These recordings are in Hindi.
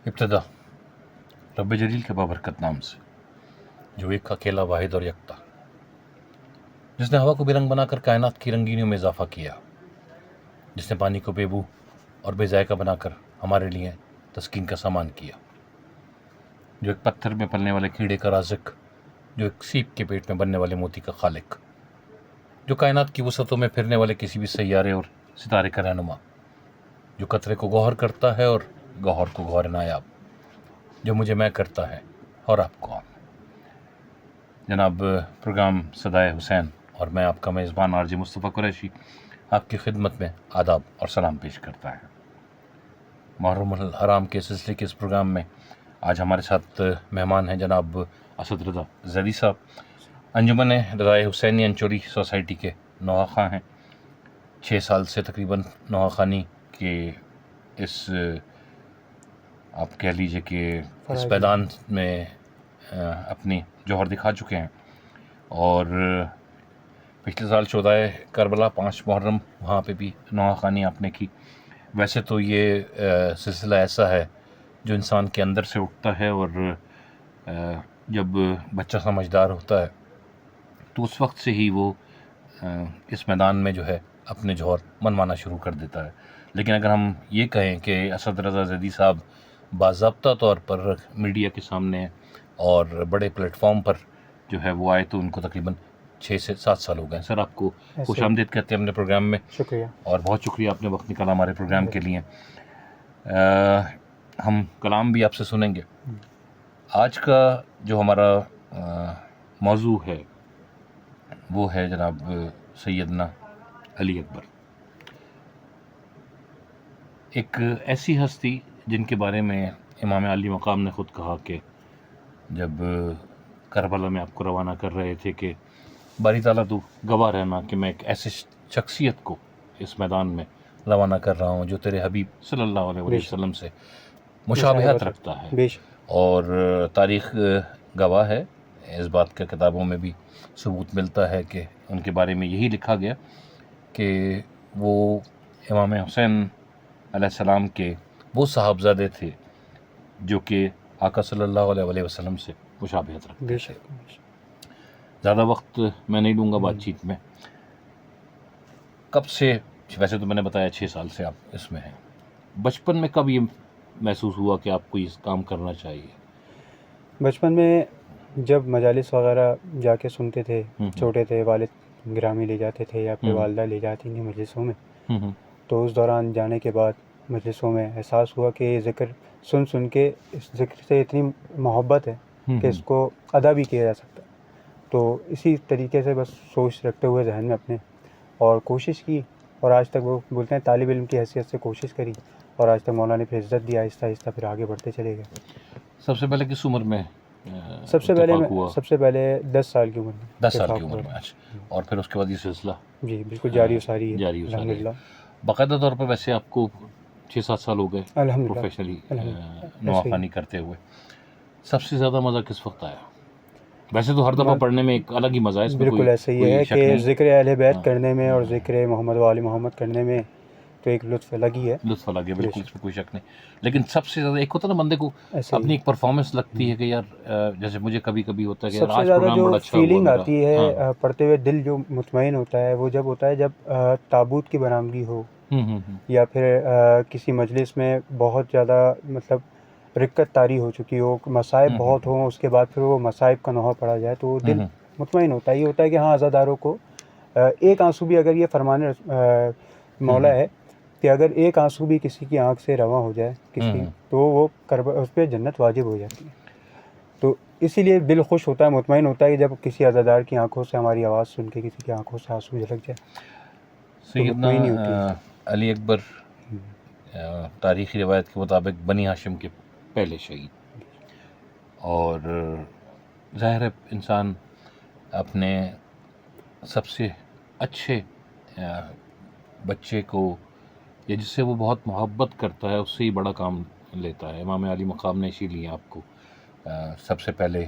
इब्तिदा रब जलील के बाबरकत नाम से, जो एक अकेला वाहिद और यकता, जिसने हवा को बेरंग बनाकर कायनात की रंगीनियों में इजाफा किया, जिसने पानी को बेबू और बेजायका बनाकर हमारे लिए तस्कीन का सामान किया, जो एक पत्थर में पलने वाले कीड़े का राज़िक, जो एक सीप के पेट में बनने वाले मोती का खालिक, जो कायनात की वसतों में फिरने वाले किसी भी सैयारे और सितारे का रहनुमा, जो कतरे को गौहर करता है और गौहर को गौहर नायाब, जो मुझे मैं करता है और आप कौन। जनाब प्रोग्राम सदाए हुसैन और मैं आपका मेज़बान आरजे मुस्तफ़ा कुरैशी आपकी खिदमत में आदाब और सलाम पेश करता है। मुहर्रम अल हराम के सिलसिले के इस प्रोग्राम में आज हमारे साथ मेहमान हैं जनाब असद रज़ा जैदी साहब, अंजुमन रज़ाए हुसैनी अंचोरी सोसाइटी के नौहा खां हैं। 6 साल से तकरीबन नौहा खानी के इस आप कह लीजिए कि इस मैदान में अपनी जौहर दिखा चुके हैं और पिछले साल 14 करबला 5 मुहर्रम वहाँ पे भी नौहा खानी आपने की। वैसे तो ये सिलसिला ऐसा है जो इंसान के अंदर से उठता है और जब बच्चा समझदार होता है तो उस वक्त से ही वो इस मैदान में जो है अपने जौहर मनवाना शुरू कर देता है। लेकिन अगर हम ये कहें कि असद रज़ा जैदी साहब बाज़ाब्ता तौर पर मीडिया के सामने और बड़े प्लेटफॉर्म पर जो है वो आए तो उनको तकरीबन 6 से 7 साल हो गए। सर आपको खुशामदीद कहते हैं अपने प्रोग्राम में। शुक्रिया और बहुत शुक्रिया आपने वक्त निकाला हमारे प्रोग्राम के लिए। हम कलाम भी आपसे सुनेंगे। आज का जो हमारा मौजू है वो है जनाब सैयदना अली अकबर, एक ऐसी हस्ती जिनके बारे में इमाम अली मकाम ने ख़ुद कहा कि जब करबला में आपको रवाना कर रहे थे कि बारी ताला तू गवाह रहना कि मैं एक ऐसी शख्सियत को इस मैदान में रवाना कर रहा हूँ जो तेरे हबीब सल्लल्लाहु अलैहि वसल्लम से मुशाबहत रखता है। और तारीख़ गवाह है, इस बात का किताबों में भी सबूत मिलता है कि उनके बारे में यही लिखा गया कि वो इमाम हुसैन अलैहिस्सलाम के वो साहबजादे थे जो कि आका सल्लल्लाहु अलैहि वसल्लम से मुशाबहत रखते थे। ज़्यादा वक्त मैं नहीं लूँगा बातचीत में। कब से, वैसे तो मैंने बताया 6 साल से आप इसमें हैं, बचपन में कब ये महसूस हुआ कि आपको इस काम करना चाहिए? बचपन में जब मजालिस वगैरह जाके सुनते थे, छोटे थे, वालिद गिरामी ले जाते थे या फिर वालदा ले जाती थी मजलिसों में, तो उस दौरान जाने के बाद मजलिसों में एहसास हुआ कि ज़िक्र सुन सुन के इस ज़िक्र से इतनी मोहब्बत है कि इसको अदा भी किया जा सकता है। तो इसी तरीके से बस सोच रखते हुए जहन में अपने और कोशिश की, और आज तक वो बोलते हैं तालिब इल्म की हैसियत से कोशिश करी और आज तक मौला ने फिर इज़्ज़त दिया। आहिस्ता आहिस्ता फिर आगे बढ़ते चले गए। सबसे पहले किस उम्र में सबसे पहले 10 साल की उम्र में। 10 साल की उम्र में। अच्छा, और फिर उसके बाद ये सिलसिला जी बिल्कुल जारी सारी है अल्हम्दुलिल्लाह। बाकायदा तौर पर वैसे आपको 6-7 साल हो गए प्रोफेशनली नौहा खानी करते हुए। सबसे ज़्यादा मज़ा किस वक्त आया? वैसे तो हर दफ़ा पढ़ने में एक अलग ही मज़ा है, इसमें बिल्कुल ऐसे ही है कि ज़िक्र अहले बैत करने में और ज़िक्र मोहम्मद व आले मोहम्मद करने में तो एक लुत्फ़ अलग ही है। लुत्फ़ अलग है, बिल्कुल, इसमें कोई शक नहीं। लेकिन सबसे ज़्यादा एक होता है ना बंदे को अपनी एक परफॉर्मेंस लगती है कि यार जैसे मुझे कभी कभी होता है कि सबसे ज़्यादा जो फीलिंग आती है पढ़ते हुए दिल जो मुतमईन होता है वो जब होता है जब ताबूत की बरामदी हो या फिर किसी मजलिस में बहुत ज़्यादा मतलब रिक्कत तारी हो चुकी हो, मसाइब बहुत हो, उसके बाद फिर वो मसाइब का नोहा पड़ा जाए तो दिल मुतमईन होता है। ये होता है कि हाँ अज़ादारों को एक आंसू भी, अगर ये फरमान मौला है कि अगर एक आंसू भी किसी की आंख से रवा हो जाए किसी, तो वो उस पर जन्नत वाजिब हो जाती है। तो इसीलिए दिल खुश होता है, मुतमईन होता है कि जब किसी अज़ादार की आंखों से हमारी आवाज़ सुन के किसी की आंखों से आंसू झलक जाए। सैयदना अली अकबर तारीख़ी रिवायत के मुताबिक बनी हाशिम के पहले शहीद, और ज़ाहिर है इंसान अपने सबसे अच्छे बच्चे को या जिससे वो बहुत मोहब्बत करता है उससे ही बड़ा काम लेता है। इमाम अली मकाम ने इसीलिए आपको सबसे पहले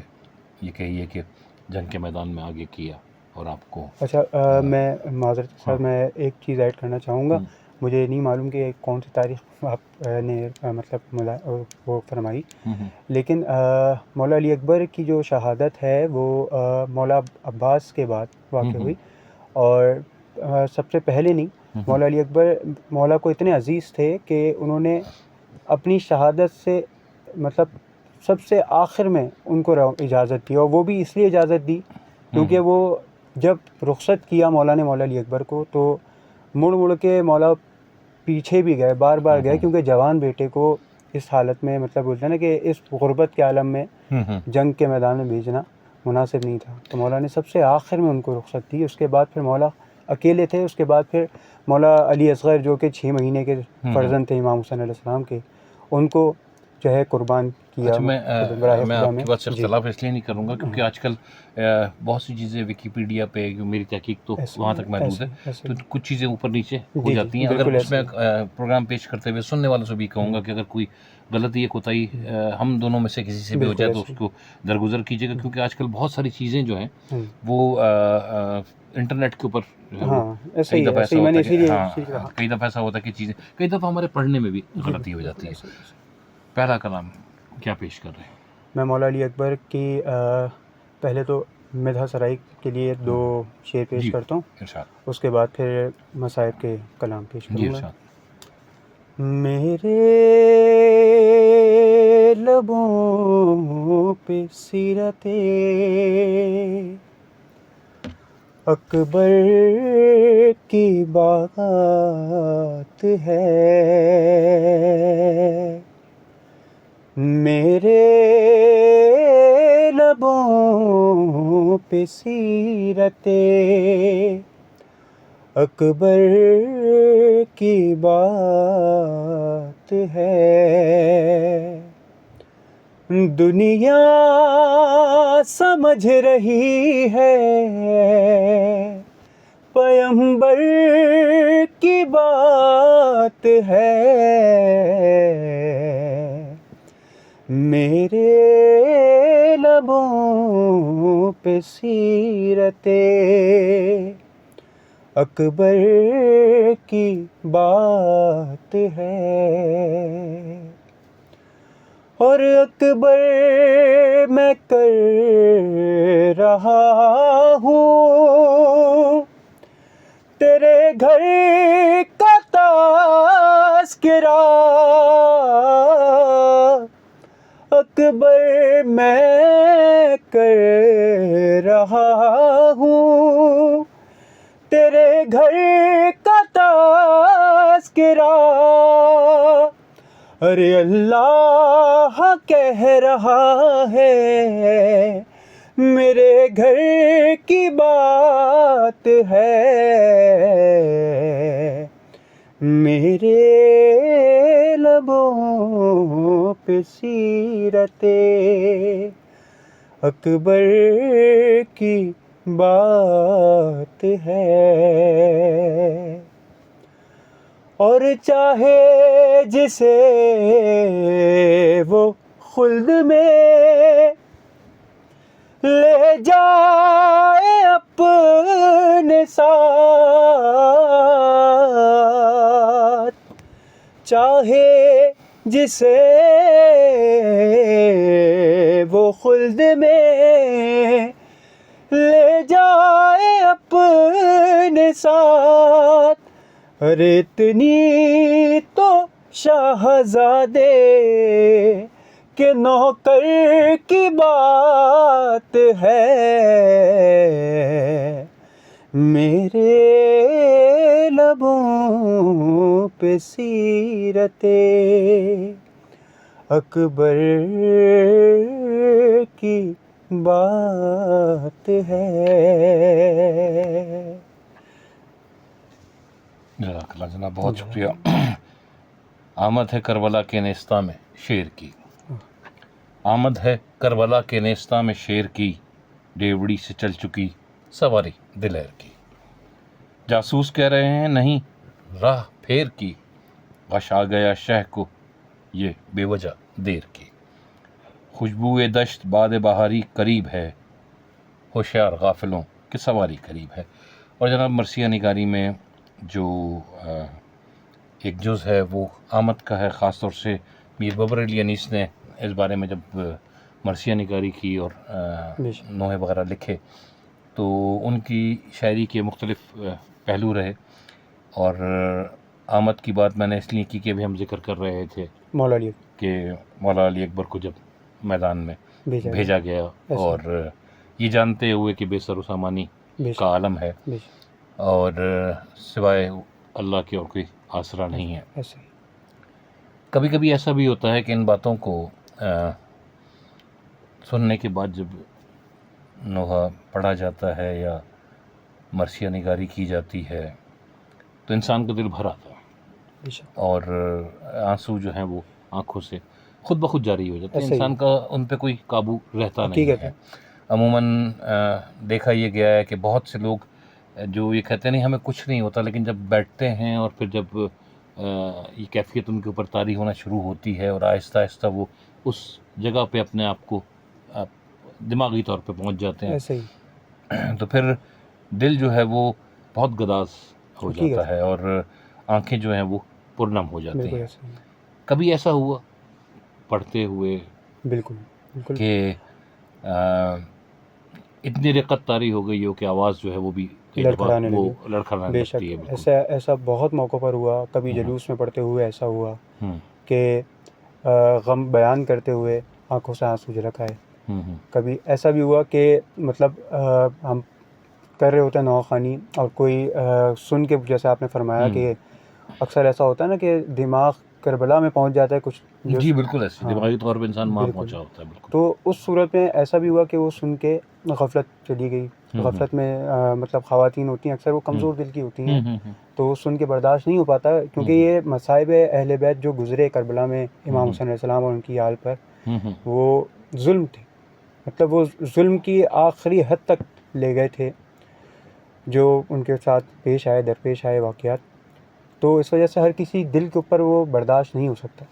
ये कहिए कि जंग के मैदान में आगे किया और आपको अच्छा मैं माज़रत सर मैं एक चीज़ ऐड करना चाहूँगा। मुझे नहीं मालूम कि कौन सी तारीख आपने मतलब वो फरमाई, लेकिन मौला अली अकबर की जो शहादत है वो मौला अब्बास के बाद वाक़ हुई। और सबसे पहले नहीं, मौला अली अकबर मौला को इतने अज़ीज़ थे कि उन्होंने अपनी शहादत से मतलब सबसे आखिर में उनको इजाज़त दी, और वो भी इसलिए इजाज़त दी क्योंकि वो जब रुखसत किया मौला ने मौला अली अकबर को, तो मुड़ मुड़ के मौला पीछे भी गए, बार बार गए, क्योंकि जवान बेटे को इस हालत में मतलब बोलते हैं ना कि इस गुर्बत के आलम में जंग के मैदान में भेजना मुनासिब नहीं था। तो मौला ने सबसे आखिर में उनको रुखसत दी। उसके बाद फिर मौला अकेले थे। उसके बाद फिर मौला अली असगर जो कि 6 महीने के फ़र्जंद थे इमाम हुसैन अलैहिस्सलाम के, उनको जो है कुर्बान किया। अच्छा, मैं आपकी बात से इख्तिलाफ इसलिए नहीं करूँगा क्योंकि आजकल बहुत सी चीज़ें विकीपीडिया पे, मेरी तहकीक तो वहाँ तक महदूद है, तो कुछ चीज़ें ऊपर नीचे हो जाती हैं। अगर उसमें प्रोग्राम पेश करते हुए सुनने वालों से भी कहूँगा कि अगर कोई गलती या कोताही हम दोनों में से किसी से भी हो जाए तो उसको दरगुजर कीजिएगा, क्योंकि आजकल बहुत सारी चीज़ें जो हैं वो इंटरनेट के ऊपर कई दफ़ा ऐसा होता है कि चीज़ें कई दफ़ा हमारे पढ़ने में भी गलती हो जाती है। पहला कलाम क्या पेश कर रहे हैं? मैं मौला अली अकबर की पहले तो मिदह सराई के लिए 2 शेर पेश करता हूँ, उसके बाद फिर मसाइब के कलाम पेश करूँगा। मेरे लबों पे सीरते अकबर की बात है, मेरे लबों पे सीरते अकबर की बात है। दुनिया समझ रही है पैगंबर की बात है, मेरे लबों पे सीरते अकबर की बात है। और अकबर मैं कर रहा हूँ तेरे घर का तज़किरा, अकबर मैं कर रहा हूँ तेरे घर का तज़किरा। अरे अल्लाह कह रहा है मेरे घर की बात है, मेरे लबों पे सीरते अकबर की बात है। और चाहे जिसे वो खुल्द में ले जाए अपने साथ, चाहे जिसे वो खुल्द में ले जाए अपने साथ। अरे इतनी तो शाहज़ादे के नौकर की बात है, मेरे लबों पे सीरते अकबर की बात है। जनाब बहुत शुक्रिया। आमद है करबला के नेस्ता में शेर की, आमद है करबला के नेस्ता में शेर की, डेवड़ी से चल चुकी सवारी दिलेर की। जासूस कह रहे हैं नहीं राह फेर की, गश आ गया शह को ये बेवजह देर की। खुशबुए दश्त बाद बहारी करीब है, होशियार गाफिलों की सवारी करीब है। और जनाब मरसिया निगारी में जो एक जुज़ है वो आमद का है, ख़ास तौर से मीर बाबर अली अनीस ने इस बारे में जब मरसिया निगारी की और नोहे वगैरह लिखे तो उनकी शायरी के मुख्तलिफ पहलू रहे। और आमद की बात मैंने इसलिए की कि अभी हम जिक्र कर रहे थे मौला अली कि मौला अली अकबर को जब मैदान में भेजा गया और ये जानते हुए कि बेसर सामानी का आलम है और सिवाय अल्लाह के और कोई आसरा नहीं है। कभी कभी ऐसा भी होता है कि इन बातों को सुनने के बाद जब नोहा पढ़ा जाता है या मरसिया निगारी की जाती है तो इंसान का दिल भर आता है और आंसू जो हैं वो आंखों से खुद ब खुद जारी हो जाते हैं। इंसान का उन पे कोई काबू रहता नहीं है। अमूमन देखा ये गया है कि बहुत से लोग जो ये कहते नहीं हमें कुछ नहीं होता, लेकिन जब बैठते हैं और फिर जब ये कैफियत उनके ऊपर तारी होना शुरू होती है और आहिस्ता आहिस्ता वो उस जगह पे अपने आप को दिमागी तौर पे पहुंच जाते हैं तो फिर दिल जो है वो बहुत गदास हो जाता है और आंखें जो हैं वो पुरनम हो जाती हैं। कभी ऐसा हुआ पढ़ते हुए बिल्कुल कि इतनी रिक़्क़त तारी हो गई हो कि आवाज़ जो है वो भी लड़खड़ाने लगती है। ऐसा बहुत मौक़ों पर हुआ। कभी जुलूस में पढ़ते हुए ऐसा हुआ कि गम बयान करते हुए आंखों से आंसू झलक आए। कभी ऐसा भी हुआ कि मतलब हम कर रहे होते हैं नौखानी और कोई सुन के, जैसे आपने फरमाया कि अक्सर ऐसा होता है ना कि दिमाग करबला में पहुंच जाता है कुछ। जी बिल्कुल ऐसे दिमागी तौर पे इंसान वहाँ पहुंचा होता है। बिल्कुल। तो उस सूरत में ऐसा भी हुआ कि वो सुन के गफलत चली गई। गफलत में मतलब ख़वातीन होती हैं अक्सर, वो कमज़ोर दिल की होती हैं, तो वो सुन के बर्दाश्त नहीं हो पाता क्योंकि ये मसाइब अहले बैत जो गुज़रे करबला में इमाम हुसैन अलैहिस्सलाम और उनकी आल पर, वो जुल्म थे। मतलब वो जुल्म की आखिरी हद तक ले गए थे जो उनके साथ पेश आए, दरपेश आए वाक़यात। तो इस वजह से हर किसी दिल के ऊपर वो बर्दाश्त नहीं हो सकता।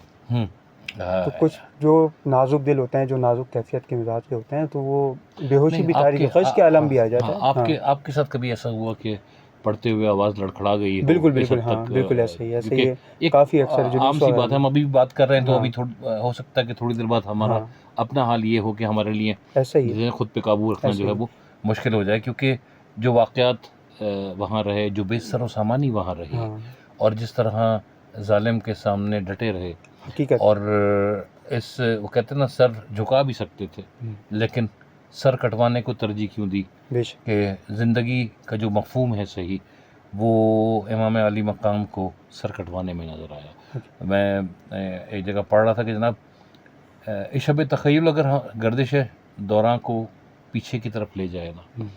तो कुछ जो नाजुक दिल होते हैं, जो नाजुक कैफियत के मिजाज के होते हैं, तो वो बेहोशी भी तारी, ग़श के आलम भी आ जाता है। आपके साथ कभी ऐसा हुआ कि पढ़ते हुए आवाज़ लड़खड़ा गई हो? बिल्कुल बिल्कुल ऐसे ही काफ़ी अक्सर आम सी बात है। हम अभी बात कर रहे हैं तो अभी हो सकता है कि थोड़ी देर बाद हमारा अपना हाल ये हो कि हमारे लिए ऐसा ही खुद पे काबू रखना जो है वो मुश्किल हो जाए, क्योंकि जो वाक़यात वहाँ रहे, जो बेसर सामानी वहाँ रही और जिस तरह जालिम के सामने डटे रहे, और इस वो कहते हैं ना सर झुका भी सकते थे लेकिन सर कटवाने को तरजीह क्यों दी कि ज़िंदगी का जो मफ़हूम है सही वो इमाम अली मकाम को सर कटवाने में नज़र आया। मैं एक जगह पढ़ रहा था कि जनाब इशब तख़य्युल अगर गर्दिश दौरान को पीछे की तरफ ले जाए ना,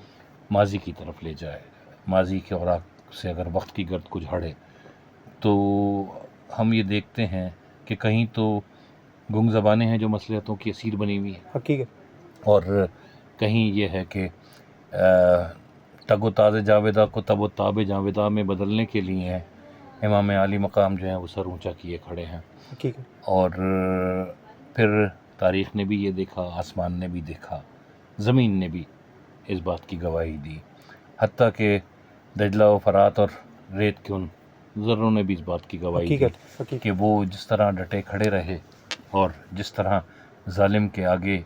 माजी की तरफ ले जाए, माजी के औराक से अगर वक्त की गर्द को झाड़े, तो हम ये देखते हैं कि कहीं तो गुंग ज़बानें हैं जो मसलहतों की असीर बनी हुई है, और कहीं ये है कि तगो ताज़े जावेदा को तबो ताबे जावेदा में बदलने के लिए इमाम अली मकाम जो है वो सर ऊंचा किए खड़े हैं। और फिर तारीख़ ने भी ये देखा, आसमान ने भी देखा, ज़मीन ने भी इस बात की गवाही दी, हत्ता कि दजला व फरात और रेत के उन ज़र्रों ने भी इस बात की गवाही दी कि वो जिस तरह डटे खड़े रहे और जिस तरह जालिम के आगे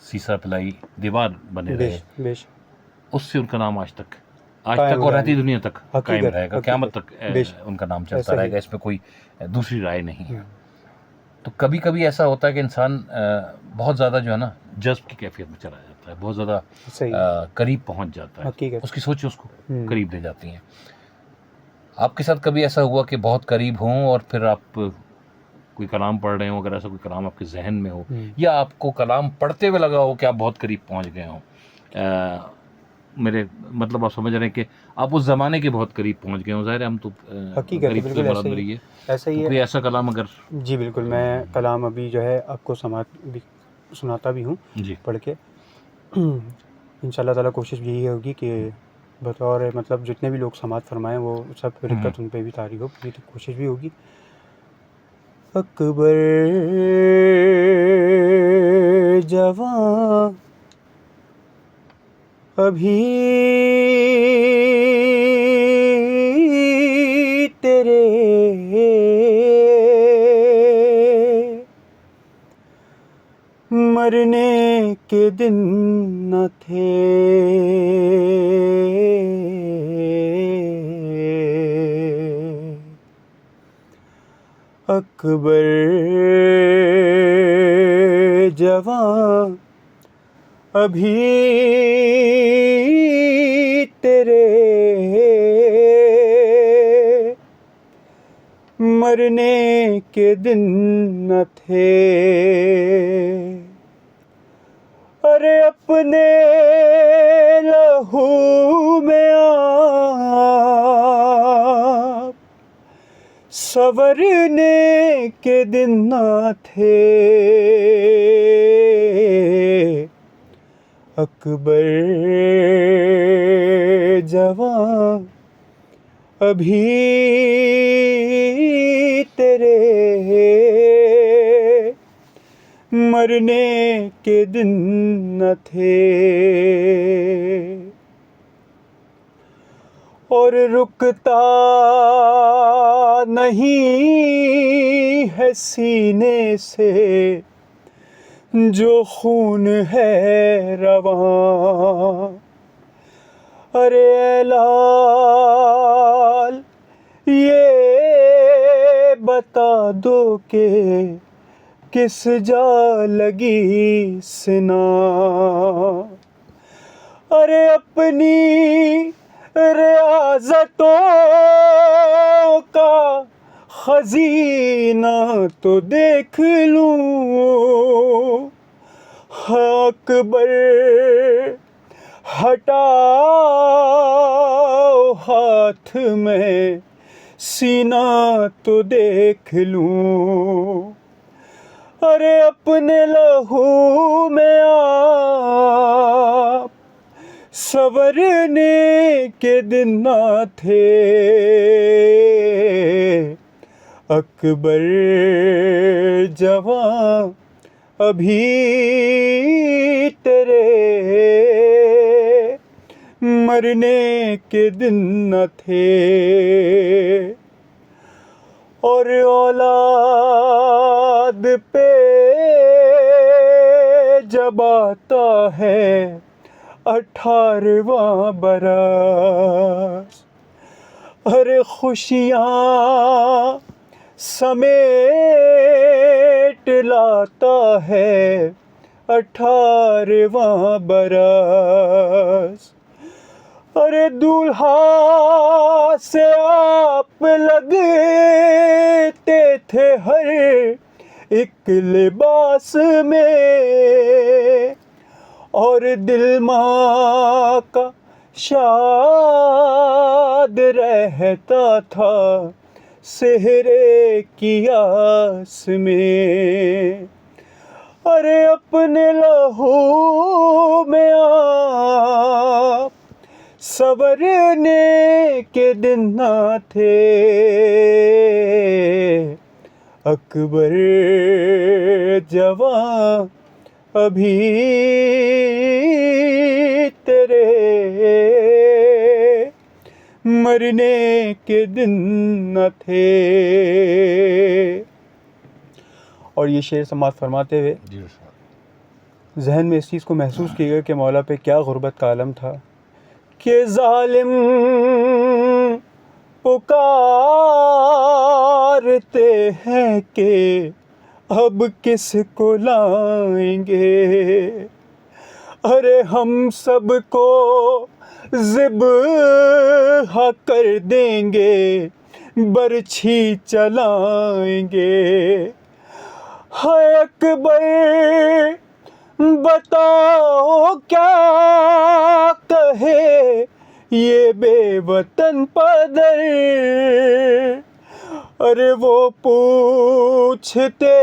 सीसा पिलाई दीवार बने रहे, उससे उनका नाम आज तक और रहती दुनिया तक कायम रहेगा, क़यामत तक उनका नाम चलता रहेगा। इसमें कोई दूसरी राय नहीं है। तो कभी कभी ऐसा होता है कि इंसान बहुत ज़्यादा जो है ना जज्ब की कैफियत में चला जाता है, बहुत ज़्यादा करीब पहुंच जाता है, उसकी सोच उसको करीब ले जाती हैं। आपके साथ कभी ऐसा हुआ कि बहुत करीब हों और फिर आप कोई कलाम पढ़ रहे हो, अगर ऐसा कोई कलाम आपके जहन में हो या आपको कलाम पढ़ते हुए लगा हो कि आप बहुत करीब पहुंच गए हों? मेरे मतलब आप समझ रहे हैं कि आप उस ज़माने के बहुत करीब पहुंच गए हों। ज़ाहिर है हम तो करीब से मुराद मेरी है, ऐसा ही है। कोई ऐसा कलाम अगर? जी बिल्कुल, मैं कलाम अभी जो है आपको सुनाता भी हूँ पढ़ के। इंशाअल्लाह ताला कोशिश यही होगी कि बतौर मतलब जितने भी लोग समात फरमाएं वो सब रिक्कत उन पे भी तारी हो, पूरी तो कोशिश भी होगी। अकबर जवां अभी तेरे मरने के दिन न थे, अकबर जवान अभी तेरे, मरने के दिन न थे। अरे अपने लहू में आप संवरने के दिन न थे, अकबर जवान अभी तेरे, मरने के दिन न थे। और रुकता नहीं है सीने से जो खून है रवां। अरे ऐ लाल ये बता दो के किस जा लगी सिना। अरे अपनी रियाज़तों का खजीना तो देख लूं, अकबर हटाओ हाथ में सीना तो देख लूं। अरे अपने लहू में आप संवरने के दिन न थे, अकबर जवान अभी तेरे, मरने के दिन न थे। और औलाद पे जब आता है 18वां बरस, अरे खुशियाँ समेट लाता है 18वां बरस। अरे दूल्हा से आप लगते थे हर एक लिबास में, और दिल माँ का शाद रहता था सेहरे की आस में। अरे अपने लहू में आप संवरने के दिन न थे, अकबर जवान अभी तेरे, मरने के दिन न थे। और ये शेर समाप्त फरमाते हुए जहन में इस चीज़ को महसूस किया कि मौला पे क्या गुर्बत का आलम था कि जालिम पुकारते हैं कि अब किसको लाएंगे। अरे हम सबको ज़िब्हा कर देंगे, बरछी चलाएंगे। हाय अकबर बताओ क्या कहे ये बेवतन पदर। अरे वो पूछते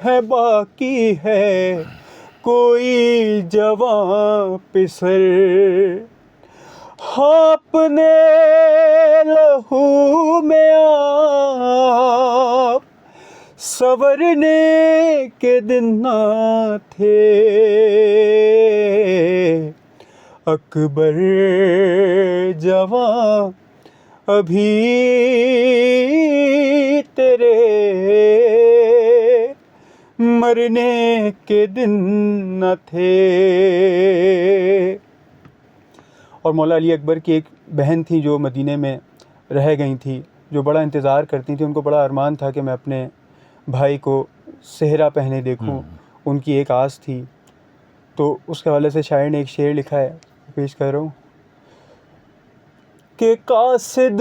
हैं बाकी है कोई जवां पिसर। अपने लहू में आप संवरने के दिन न थे, अकबर जवां अभी तेरे, मरने के दिन न थे। और मौला अली अकबर की एक बहन थी जो मदीने में रह गई थी, जो बड़ा इंतज़ार करती थी। उनको बड़ा अरमान था कि मैं अपने भाई को सेहरा पहने देखूं, उनकी एक आस थी। तो उसके हवाले से शायर ने एक शेर लिखा है, पेश कर रहा हूँ कि कासिद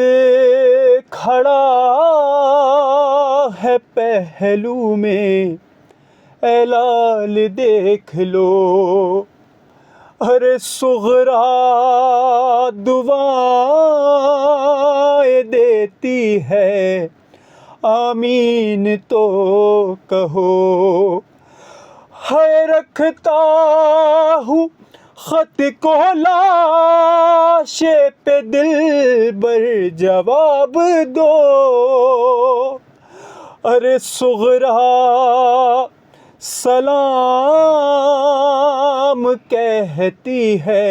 खड़ा है पहलू में, ऐ लाल देख लो। अरे सुगरा दुआएं देती है, आमीन तो कहो। है रखता हूँ खत को लाशे पे, दिल बर जवाब दो। अरे सुगरा सलाम कहती है,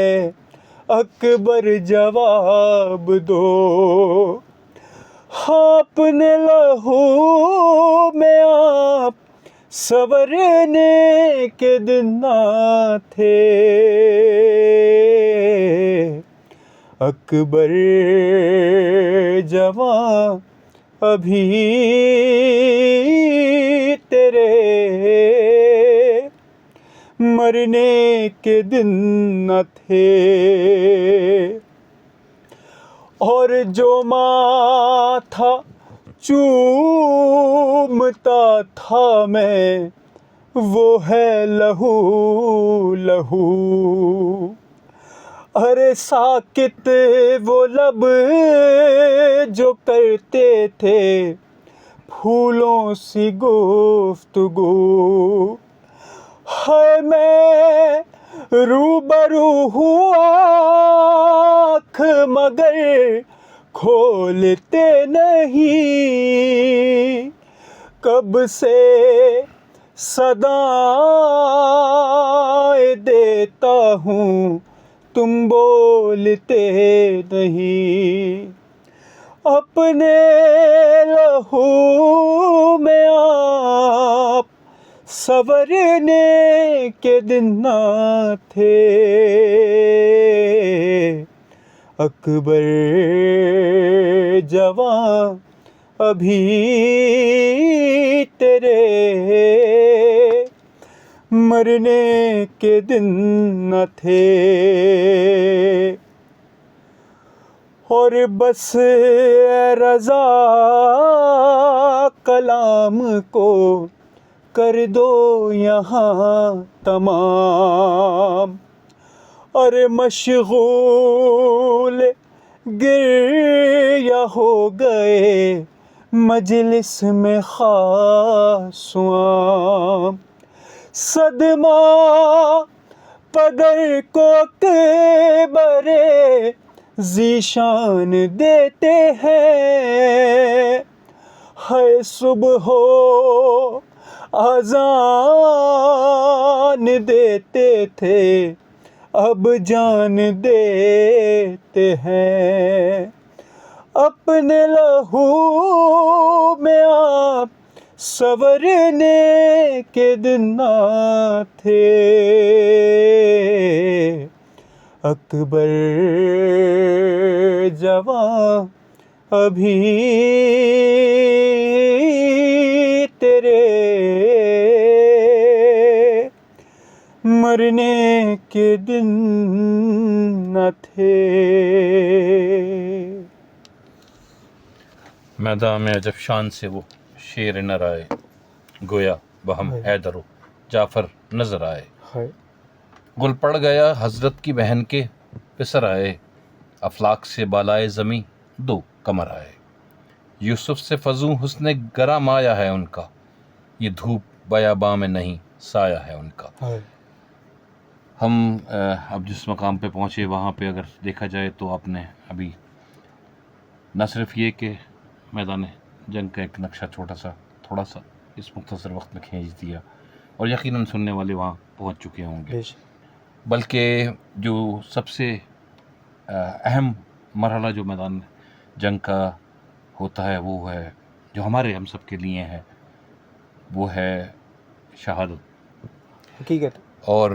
अकबर जवाब दो। अपने लहू में आप सवरने के दिन ना थे। अकबर जवां अभी तेरे मरने के दिन न थे। और जो माथा चूमता था मैं, वो है लहू लहू। अरे साकित वो लब जो करते थे, फूलों सी गुफ्तगू। है मैं रूबरू हुआ आँख मगर खोलते नहीं। कब से सदाएं देता हूँ, तुम बोलते नहीं। अपने लहू में आप सवरने के दिन ना थे। अकबर जवां अभी तेरे मरने के दिन न थे। और बस ए रज़ा कलाम को कर दो यहाँ तमाम। अरे मशगूल गिरया हो गए मजलिस में खासवां। सदमा पदर को के बरे ज़ीशान देते हैं। है सुबह हो आज़ान देते थे, अब जान देते हैं। अपने लहू में आप सवरने के दिन ना थे। अकबर जवां अभी तेरे मरने के दिन न थे। मैदान में अजब शान से वो शेर नर आए, गोया बहम हैदरो जाफर नजर आए। गुल पड़ गया हजरत की बहन के पिसर आए, अफलाक से बालाए ज़मी दो कमर आए। यूसुफ से फजू हुस्ने गरम आया है उनका, ये धूप बयाबा में नहीं साया है उनका। हम अब जिस मकाम पे पहुँचे वहाँ पे अगर देखा जाए तो आपने अभी न सिर्फ ये कि मैदान जंग का एक नक्शा छोटा सा थोड़ा सा इस मुख्तसर वक्त में खींच दिया, और यकीनन सुनने वाले वहाँ पहुँच चुके होंगे, बल्कि जो सबसे अहम मरहला जो मैदान जंग का होता है वो है, जो हमारे हम सब के लिए है, वो है शहादत। हकीकत। और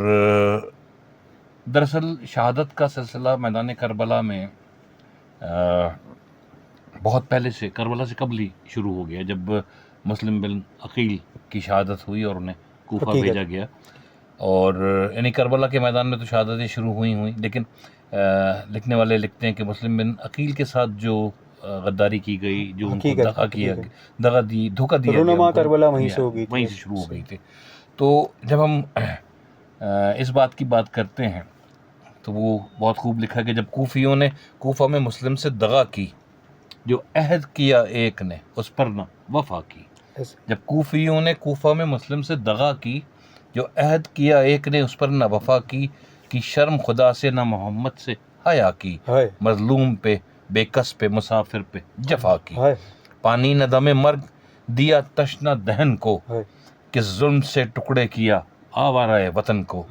दरअसल शहादत का सिलसिला मैदान करबला में बहुत पहले से, करबला से कबल शुरू हो गया, जब मुस्लिम बिन अकील की शहादत हुई और उन्हें कूफा भेजा गया। और यानी करबला के मैदान में तो शहादतें शुरू हुई, लेकिन लिखने वाले लिखते हैं कि मुस्लिम बिन अकील के साथ जो गद्दारी की गई, जो उनको धोखा दिया रुनमा करबला वहीं से हो गई थी, वहीं से शुरू हो गई थी। तो जब हम इस बात की बात करते हैं तो वो बहुत खूब लिखा कि जब कूफियों ने कूफा में मुस्लिम से दगा की, जो अहद किया एक ने उस पर न वफा की। जब कूफियों ने कूफा में मुस्लिम से दगा की, जो अहद किया एक ने उस पर न वफा की शर्म खुदा से न मोहम्मद से हया की, मजलूम पे बेकस पे मुसाफिर पे जफा की, पानी न दमे मर्ग दिया तशना दहन को, किस जुल्म से टुकड़े किया आवारा वतन को,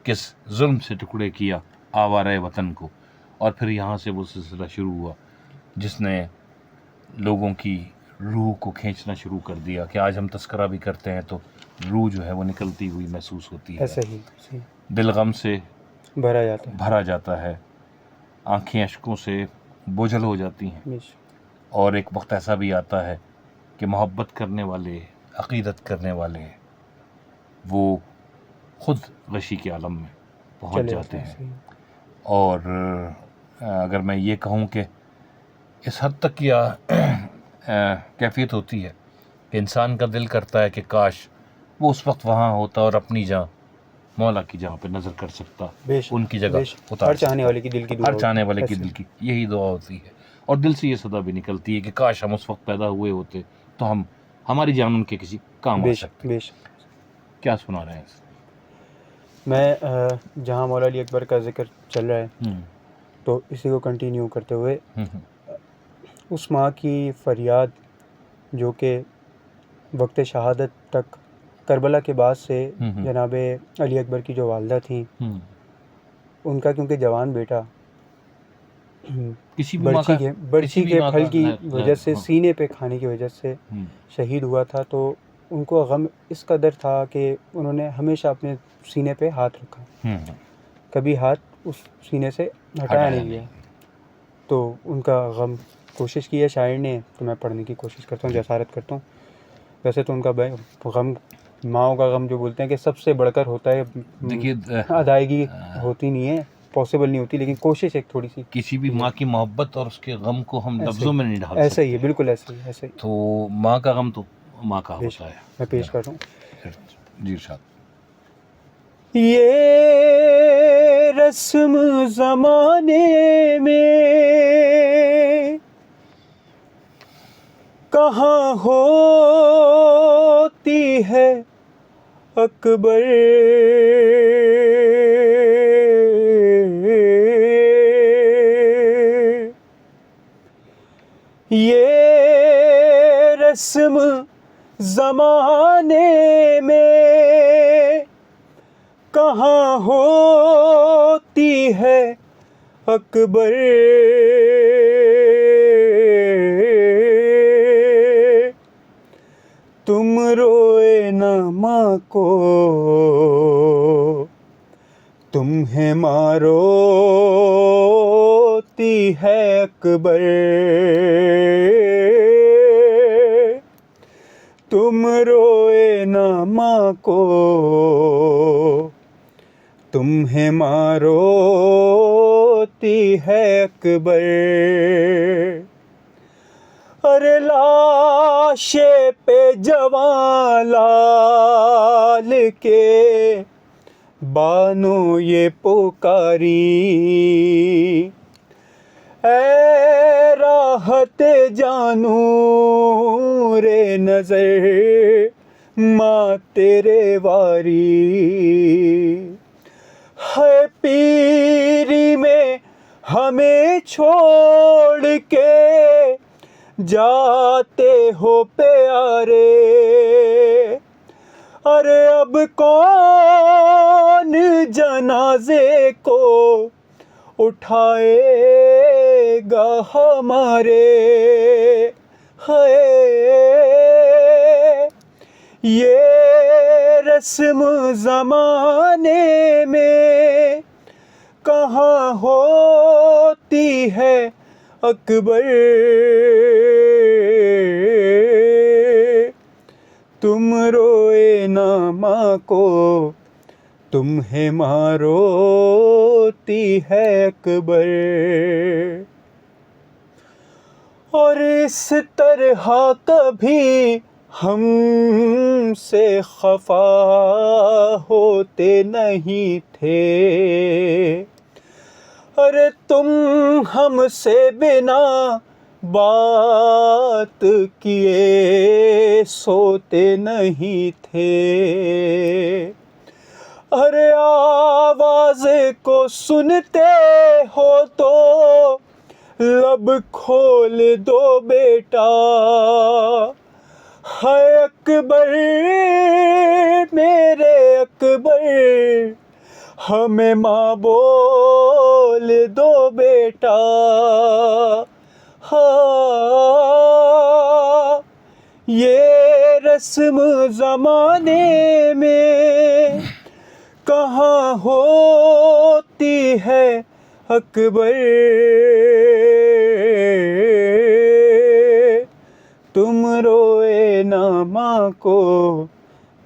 किस जुल्म से टुकड़े किया आवारा वतन को। और फिर यहाँ से वो सिलसिला शुरू हुआ जिसने लोगों की रूह को खींचना शुरू कर दिया कि आज हम तस्करा भी करते हैं तो रूह जो है वो निकलती हुई महसूस होती है। सही। दिल गम से भरा जाता है, आंखें अश्कों से बोझल हो जाती हैं। और एक वक्त ऐसा भी आता है कि मोहब्बत करने वाले, अक़ीदत करने वाले, वो खुद गशी के आलम में पहुंच जाते हैं। और अगर मैं ये कहूँ कि इस हद तक या कैफियत होती है कि इंसान का दिल करता है कि काश वो उस वक्त वहाँ होता और अपनी जान मौला की जगह पे नज़र कर सकता, उनकी जगह उतार। हर चाहने वाले की दिल की यही दुआ होती है। और दिल से ये सदा भी निकलती है कि काश हम उस वक्त पैदा हुए होते तो हमारी जान उनके किसी काम आ सकती। क्या सुना रहे हैं? मैं जहाँ मौला अली अकबर का जिक्र चल रहा है तो इसी को कंटिन्यू करते हुए उस माँ की फरियाद जो कि वक्त शहादत तक करबला के बाद से जनाबे अली अकबर की जो वालदा थी, उनका क्योंकि जवान बेटा बर्छी के फल की वजह से, सीने पे खाने की वजह से शहीद हुआ था, तो उनको गम इस कदर था कि उन्होंने हमेशा अपने सीने पे हाथ रखा, कभी हाथ उस सीने से हटाया नहीं गया। तो उनका गम कोशिश की है शायर ने, तो मैं पढ़ने की कोशिश करता हूँ, जसारत करता हूँ। वैसे तो उनका गम, माओ का गम जो बोलते हैं कि सबसे बढ़कर होता है, देखिए अदायगी होती नहीं है, पॉसिबल नहीं होती, लेकिन कोशिश एक थोड़ी सी। किसी भी माँ की मोहब्बत और उसके गम को हम लफ्ज़ों में नहीं ढाल सकते। ऐसा ही है, बिल्कुल ऐसा ही। तो माँ का गम तो माँ का होता है। मैं पेश कर रहा हूँ जी इरशाद। ये रस्म ज़माने में कहाँ होती है अकबर, ये रस्म ज़माने में कहाँ होती है अकबर, तुम रोए न माँ को, तुम्हें मारोती है अकबर, तुम रोए न माँ को, तुम्हें मारोती है अकबर। अरे लाशे पे जवां लाल के बानो ये पुकारी, ऐ राहत जानू रे नजर माँ तेरे वारी, है पीरी में हमें छोड़ के जाते हो प्यारे, अरे अब कौन जनाजे को उठाएगा हमारे, है ये रस्म ज़माने में कहाँ होती है अकबर। तुम रोए ना माँ को तुम्हें माँ रोती है अकबर। और इस तरह कभी हमसे खफा होते नहीं थे। अरे तुम हमसे बिना बात किए सोते नहीं थे। अरे आवाज़ को सुनते हो तो लब खोल दो बेटा। हाय अकबर मेरे अकबर हमें माँ बोल दो बेटा। हाँ ये रस्म ज़माने में कहाँ होती है अकबर। तुम रोए ना माँ को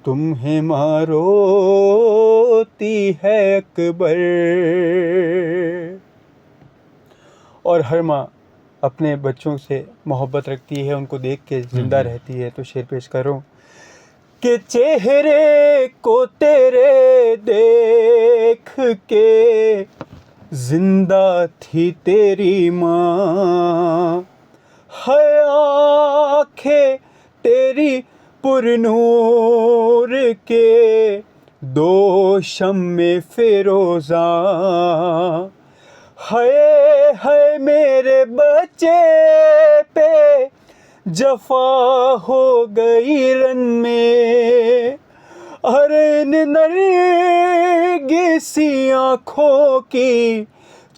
तुम्हें माँ रोती है अकबर। और हर माँ अपने बच्चों से मोहब्बत रखती है, उनको देख के ज़िंदा रहती है। तो शेर पेश करूँ कि चेहरे को तेरे देख के जिंदा थी तेरी माँ। है आँखें तेरी पुरनूर के दो शम्मे फिरोज़ा। है मेरे बच्चे पे जफा हो गई रन में। अरे इन नरगिसी आँखों की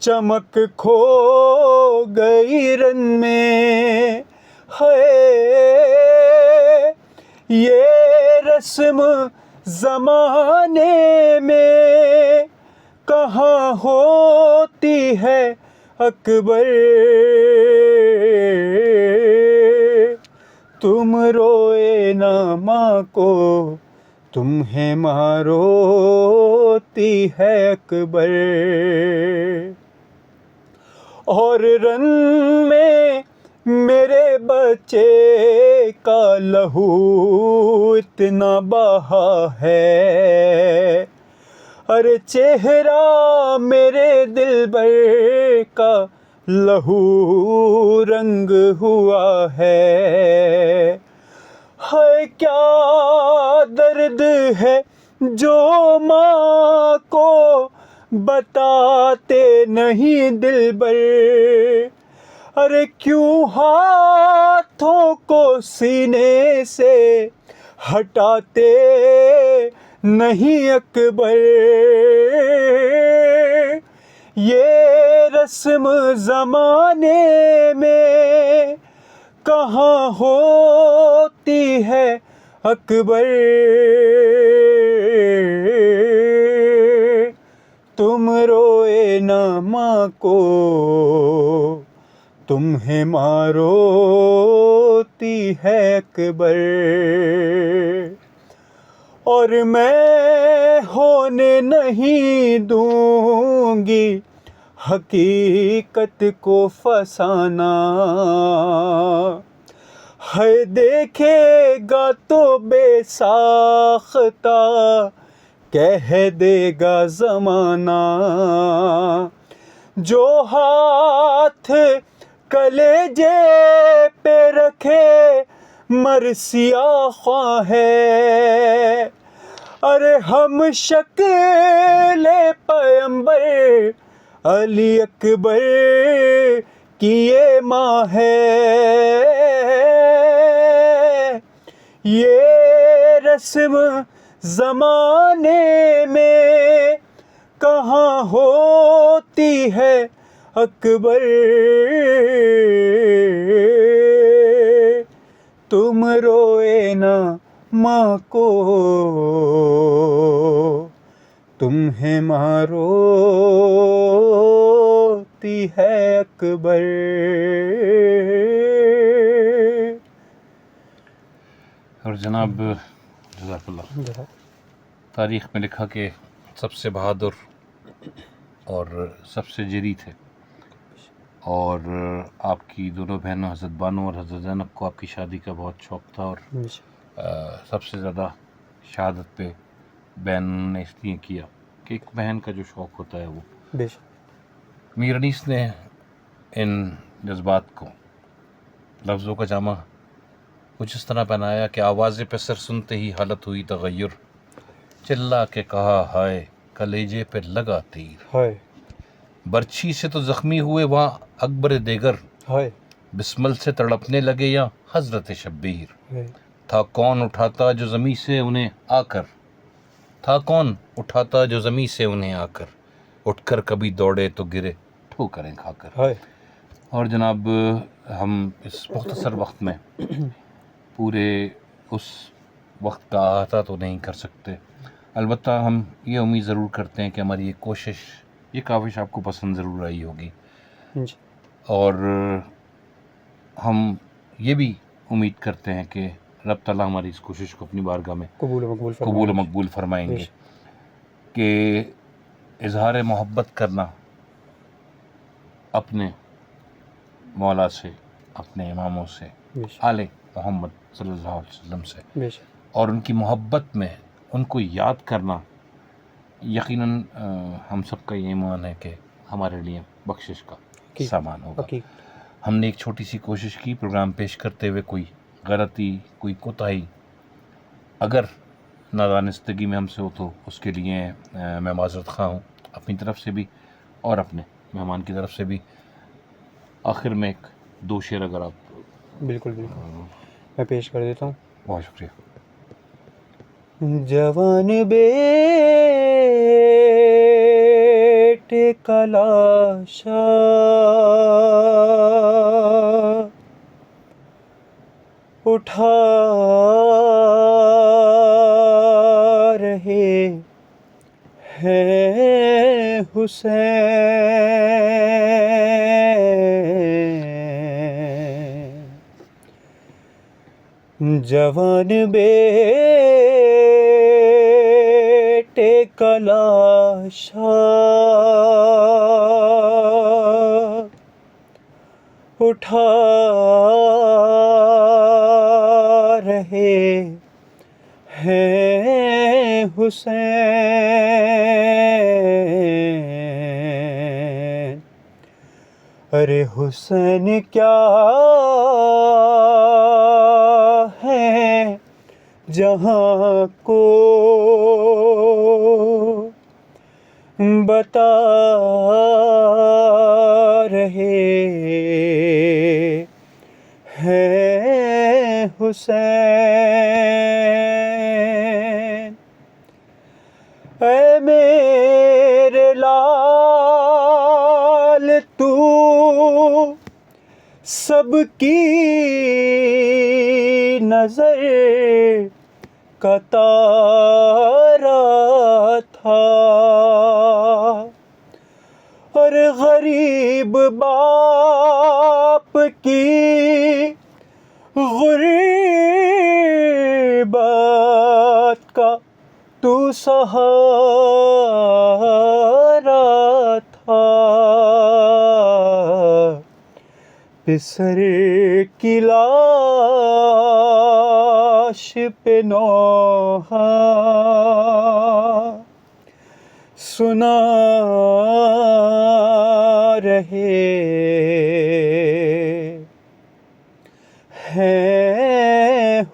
चमक खो गई रन में। है ये रस्म ज़माने में कहाँ होती है अकबर। तुम रोए ना माँ को तुम्हें माँ रोती है अकबर। और रन में मेरे बच्चे का लहू इतना बहा है। अरे चेहरा मेरे दिलबर का लहू रंग हुआ है। हाय क्या दर्द है जो माँ को बताते नहीं दिलबर। अरे क्यों हाथों को सीने से हटाते नहीं अकबर। ये रस्म ज़माने में कहाँ होती है अकबर। तुम रोए ना माँ को तुम्हें माँ रोती है अकबर। और मैं होने नहीं दूंगी हकीकत को फसाना। है देखेगा तो बेसाख्ता कह देगा ज़माना। जो हाथ कलेजे पे रखे मरसिया ख्वां है। अरे हम शक्ले पैगंबर अली अकबर की ये माँ है। ये रस्म ज़माने में कहाँ होती है अकबर। तुम रोए ना माँ को तुम्हें मारोती है अकबर। और जनाब जज़ाकल्लाह, तारीख़ में लिखा कि सबसे बहादुर और सबसे जरी थे, और आपकी दोनों बहनों हज़रत बानो और हज़रत ज़ैनब को आपकी शादी का बहुत शौक़ था, और सबसे ज़्यादा शहादत पे बहन ने इसलिए किया कि एक बहन का जो शौक़ होता है वो। मीर अनीस ने इन जज्बात को लफ्ज़ों का जामा कुछ इस तरह पहनाया कि आवाज़ पे सर सुनते ही हालत हुई तगय्युर, चिल्ला के कहा हाय कलेजे पे लगा तीर, बर्छी से तो ज़ख्मी हुए वहाँ अकबर देगर, बिस्मल से तड़पने लगे या हज़रत शब्बीर, था कौन उठाता जो ज़मीं से उन्हें आकर, था कौन उठाता जो ज़मीं से उन्हें आकर, उठकर कभी दौड़े तो गिरे ठोकरें खाकर। और जनाब हम इस मुख्तसर वक्त में पूरे उस वक्त का अहाता तो नहीं कर सकते, अलबत्ता हम ये उम्मीद ज़रूर करते हैं कि हमारी ये कोशिश, ये काविश आपको पसंद ज़रूर आई होगी, और हम ये भी उम्मीद करते हैं कि रब ताला हमारी इस कोशिश को अपनी बारगाह में कबूल मकबूल फरमाएंगे कि इजहार मोहब्बत करना अपने मौला से, अपने इमामों से, आले मोहम्मद सल्लल्लाहु अलैहि वसल्लम से, और उनकी मोहब्बत में उनको याद करना यकीनन हम सब का ये ईमान है कि हमारे लिए बख्शिश का सामान होगा। हमने एक छोटी सी कोशिश की प्रोग्राम पेश करते हुए, कोई गलती, कोई कोताही अगर नादानिस्तगी में हमसे हो तो उसके लिए मैं माज़रत ख़्वाह हूँ अपनी तरफ से भी और अपने मेहमान की तरफ से भी। आखिर में एक दो शेर अगर आप। बिल्कुल मैं पेश कर देता हूँ। बहुत शुक्रिया। जवान बेटे का लाशा उठा रहे हैं हुसैन, जवान बेटे का लाशा उठा रहे हैं हुसैन। अरे हुसैन क्या है जहाँ को बता रहे हैं हुसैन। ऐ मेरे लाल तू सबकी नजर का तारा था, और गरीब बाप की गुर्बत का तू सहारा था। पिसर की लाश पे नौहा सुना रहे हैं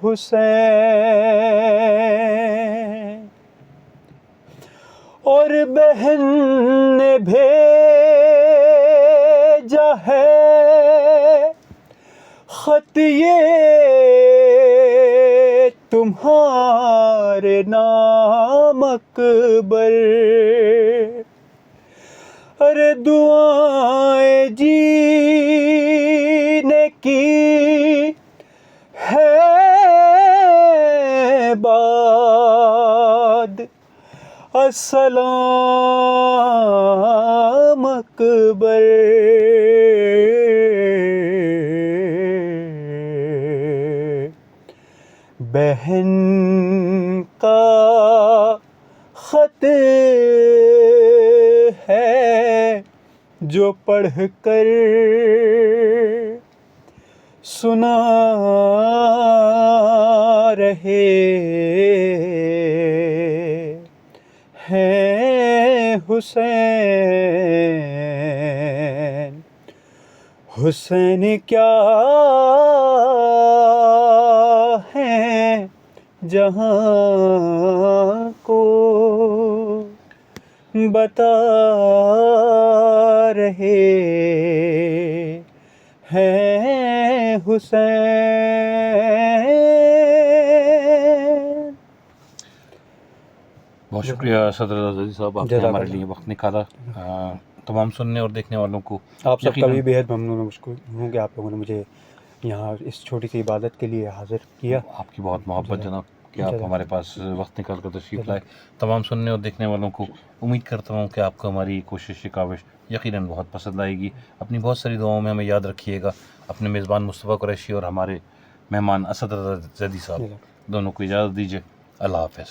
हुसैन। और बहन ने भेजा है खत ये तुम्हारे नाम अकबर, अरे दुआएं जीने की है बाद अस्सलाम अकबर। बहन का खत है जो पढ़ कर सुना रहे हैं हुसैन। हुसैन क्या है जहाँ को बता रहे हैं हुसैन। बहुत शुक्रिया सदर अजीज़ साहब, आपने हमारे लिए वक्त निकाला। तमाम सुनने और देखने वालों को आप सबका भी बेहद ममनून हूँ कि आप लोगों ने मुझे यहाँ इस छोटी सी इबादत के लिए हाज़िर किया। आपकी बहुत मोहब्बत जनाब कि आप हमारे पास वक्त निकाल कर तशरीफ़ लाए। तमाम सुनने और देखने वालों को उम्मीद करता हूँ कि आपको हमारी कोशिश काविश यकीनन बहुत पसंद आएगी। अपनी बहुत सारी दुआओं में हमें याद रखिएगा। अपने मेज़बान मुस्तफ़ा कुरैशी और हमारे मेहमान असद रज़ा ज़ैदी साहब दोनों को इजाज़त दीजिए। अल्लाह हाफ़िज़।